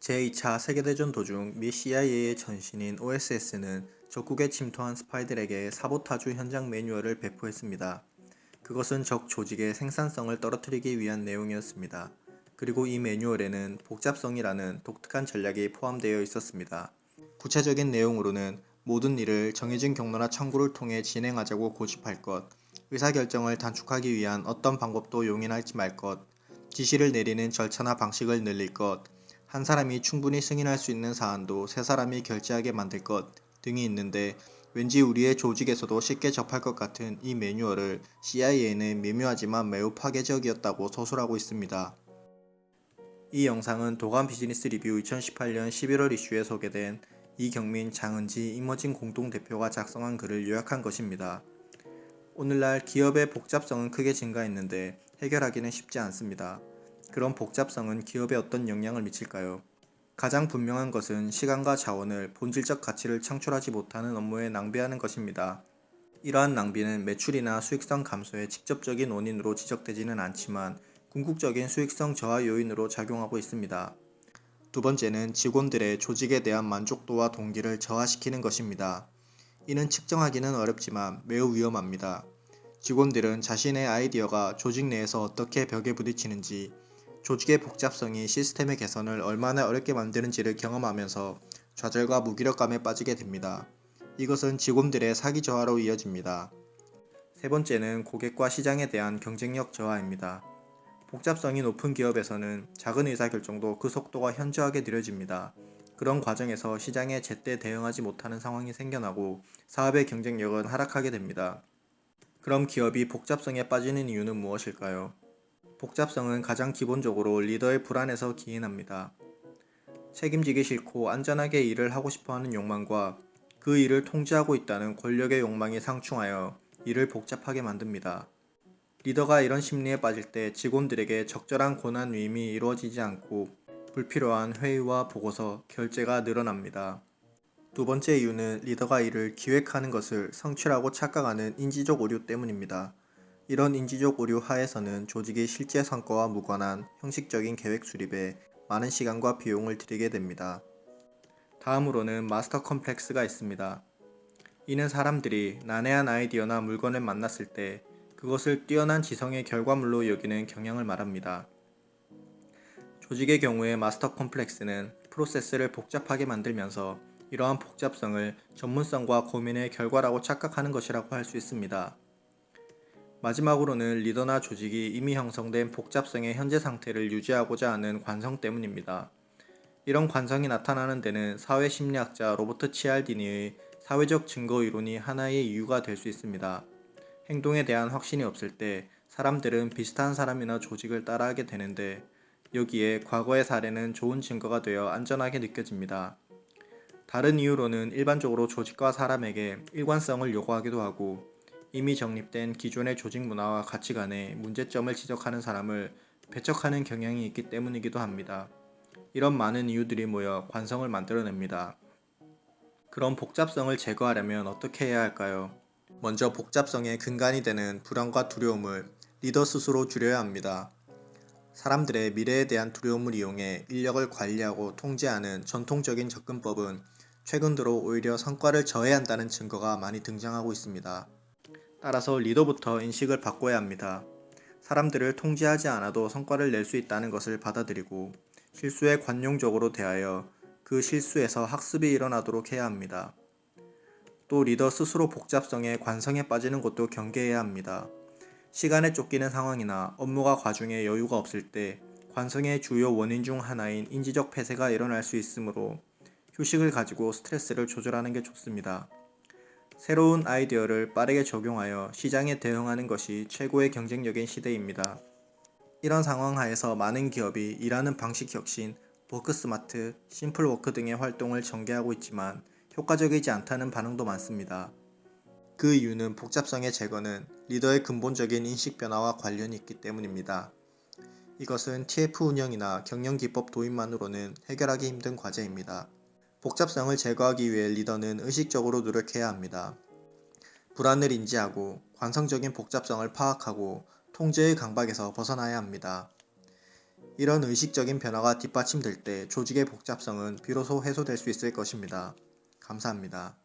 제2차 세계대전 도중 미 CIA의 전신인 OSS는 적국에 침투한 스파이들에게 사보타주 현장 매뉴얼을 배포했습니다. 그것은 적 조직의 생산성을 떨어뜨리기 위한 내용이었습니다. 그리고 이 매뉴얼에는 복잡성이라는 독특한 전략이 포함되어 있었습니다. 구체적인 내용으로는 모든 일을 정해진 경로나 창구를 통해 진행하자고 고집할 것, 의사결정을 단축하기 위한 어떤 방법도 용인하지 말 것, 지시를 내리는 절차나 방식을 늘릴 것, 한 사람이 충분히 승인할 수 있는 사안도 세 사람이 결제하게 만들 것 등이 있는데, 왠지 우리의 조직에서도 쉽게 접할 것 같은 이 매뉴얼을 CIA는 미묘하지만 매우 파괴적이었다고 서술하고 있습니다. 이 영상은 도감 비즈니스 리뷰 2018년 11월 이슈에 소개된 이경민, 장은지, 이머징 공동대표가 작성한 글을 요약한 것입니다. 오늘날 기업의 복잡성은 크게 증가했는데 해결하기는 쉽지 않습니다. 그런 복잡성은 기업에 어떤 영향을 미칠까요? 가장 분명한 것은 시간과 자원을 본질적 가치를 창출하지 못하는 업무에 낭비하는 것입니다. 이러한 낭비는 매출이나 수익성 감소의 직접적인 원인으로 지적되지는 않지만 궁극적인 수익성 저하 요인으로 작용하고 있습니다. 두 번째는 직원들의 조직에 대한 만족도와 동기를 저하시키는 것입니다. 이는 측정하기는 어렵지만 매우 위험합니다. 직원들은 자신의 아이디어가 조직 내에서 어떻게 벽에 부딪히는지, 조직의 복잡성이 시스템의 개선을 얼마나 어렵게 만드는지를 경험하면서 좌절과 무기력감에 빠지게 됩니다. 이것은 직원들의 사기 저하로 이어집니다. 세 번째는 고객과 시장에 대한 경쟁력 저하입니다. 복잡성이 높은 기업에서는 작은 의사결정도 그 속도가 현저하게 느려집니다. 그런 과정에서 시장에 제때 대응하지 못하는 상황이 생겨나고 사업의 경쟁력은 하락하게 됩니다. 그럼 기업이 복잡성에 빠지는 이유는 무엇일까요? 복잡성은 가장 기본적으로 리더의 불안에서 기인합니다. 책임지기 싫고 안전하게 일을 하고 싶어하는 욕망과 그 일을 통제하고 있다는 권력의 욕망이 상충하여 일을 복잡하게 만듭니다. 리더가 이런 심리에 빠질 때 직원들에게 적절한 권한 위임이 이루어지지 않고 불필요한 회의와 보고서, 결제가 늘어납니다. 두 번째 이유는 리더가 일을 기획하는 것을 성취라고 착각하는 인지적 오류 때문입니다. 이런 인지적 오류 하에서는 조직이 실제 성과와 무관한 형식적인 계획 수립에 많은 시간과 비용을 들이게 됩니다. 다음으로는 마스터 컴플렉스가 있습니다. 이는 사람들이 난해한 아이디어나 물건을 만났을 때 그것을 뛰어난 지성의 결과물로 여기는 경향을 말합니다. 조직의 경우에 마스터 컴플렉스는 프로세스를 복잡하게 만들면서 이러한 복잡성을 전문성과 고민의 결과라고 착각하는 것이라고 할 수 있습니다. 마지막으로는 리더나 조직이 이미 형성된 복잡성의 현재 상태를 유지하고자 하는 관성 때문입니다. 이런 관성이 나타나는 데는 사회심리학자 로버트 치알디니의 사회적 증거 이론이 하나의 이유가 될 수 있습니다. 행동에 대한 확신이 없을 때 사람들은 비슷한 사람이나 조직을 따라하게 되는데, 여기에 과거의 사례는 좋은 증거가 되어 안전하게 느껴집니다. 다른 이유로는 일반적으로 조직과 사람에게 일관성을 요구하기도 하고, 이미 정립된 기존의 조직 문화와 가치관에 문제점을 지적하는 사람을 배척하는 경향이 있기 때문이기도 합니다. 이런 많은 이유들이 모여 관성을 만들어냅니다. 그럼 복잡성을 제거하려면 어떻게 해야 할까요? 먼저 복잡성의 근간이 되는 불안과 두려움을 리더 스스로 줄여야 합니다. 사람들의 미래에 대한 두려움을 이용해 인력을 관리하고 통제하는 전통적인 접근법은 최근 들어 오히려 성과를 저해한다는 증거가 많이 등장하고 있습니다. 따라서 리더부터 인식을 바꿔야 합니다. 사람들을 통제하지 않아도 성과를 낼 수 있다는 것을 받아들이고 실수에 관용적으로 대하여 그 실수에서 학습이 일어나도록 해야 합니다. 또 리더 스스로 복잡성에 관성에 빠지는 것도 경계해야 합니다. 시간에 쫓기는 상황이나 업무가 과중에 여유가 없을 때 관성의 주요 원인 중 하나인 인지적 폐쇄가 일어날 수 있으므로 휴식을 가지고 스트레스를 조절하는 게 좋습니다. 새로운 아이디어를 빠르게 적용하여 시장에 대응하는 것이 최고의 경쟁력인 시대입니다. 이런 상황 하에서 많은 기업이 일하는 방식 혁신, 워크스마트, 심플워크 등의 활동을 전개하고 있지만 효과적이지 않다는 반응도 많습니다. 그 이유는 복잡성의 제거는 리더의 근본적인 인식 변화와 관련이 있기 때문입니다. 이것은 TF 운영이나 경영기법 도입만으로는 해결하기 힘든 과제입니다. 복잡성을 제거하기 위해 리더는 의식적으로 노력해야 합니다. 불안을 인지하고 관성적인 복잡성을 파악하고 통제의 강박에서 벗어나야 합니다. 이런 의식적인 변화가 뒷받침될 때 조직의 복잡성은 비로소 해소될 수 있을 것입니다. 감사합니다.